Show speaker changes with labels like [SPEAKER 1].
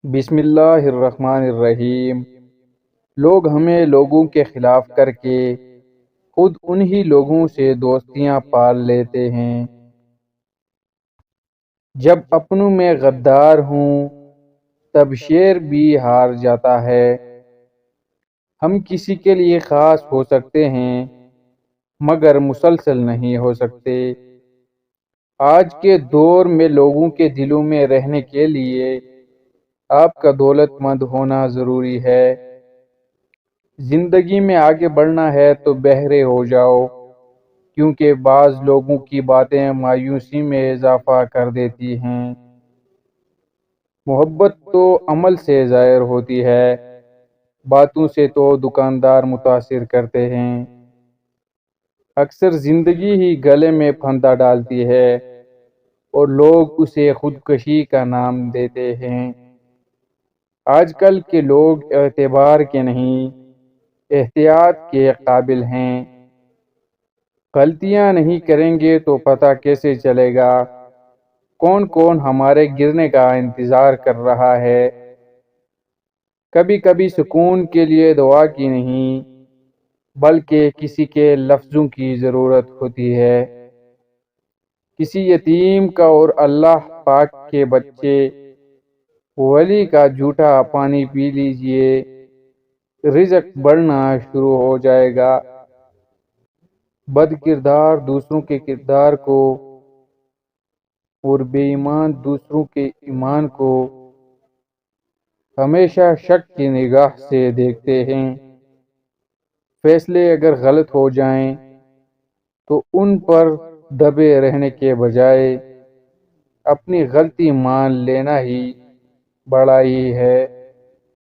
[SPEAKER 1] بسم اللہ الرحمن الرحیم۔ لوگ ہمیں لوگوں کے خلاف کر کے خود انہی لوگوں سے دوستیاں پال لیتے ہیں۔ جب اپنوں میں غدار ہوں تب شیر بھی ہار جاتا ہے۔ ہم کسی کے لیے خاص ہو سکتے ہیں مگر مسلسل نہیں ہو سکتے۔ آج کے دور میں لوگوں کے دلوں میں رہنے کے لیے آپ کا دولت مند ہونا ضروری ہے۔ زندگی میں آگے بڑھنا ہے تو بہرے ہو جاؤ، کیونکہ بعض لوگوں کی باتیں مایوسی میں اضافہ کر دیتی ہیں۔ محبت تو عمل سے ظاہر ہوتی ہے، باتوں سے تو دکاندار متاثر کرتے ہیں۔ اکثر زندگی ہی گلے میں پھندا ڈالتی ہے اور لوگ اسے خودکشی کا نام دیتے ہیں۔ آج کل کے لوگ اعتبار کے نہیں، احتیاط کے قابل ہیں۔ غلطیاں نہیں کریں گے تو پتہ کیسے چلے گا کون کون ہمارے گرنے کا انتظار کر رہا ہے۔ کبھی کبھی سکون کے لیے دعا کی نہیں بلکہ کسی کے لفظوں کی ضرورت ہوتی ہے۔ کسی یتیم کا اور اللہ پاک کے بچے ولی کا جھوٹا پانی پی لیجئے، رزق بڑھنا شروع ہو جائے گا۔ بد کردار دوسروں کے کردار کو اور بے ایمان دوسروں کے ایمان کو ہمیشہ شک کی نگاہ سے دیکھتے ہیں۔ فیصلے اگر غلط ہو جائیں تو ان پر دبے رہنے کے بجائے اپنی غلطی مان لینا ہی بڑا ہی ہے۔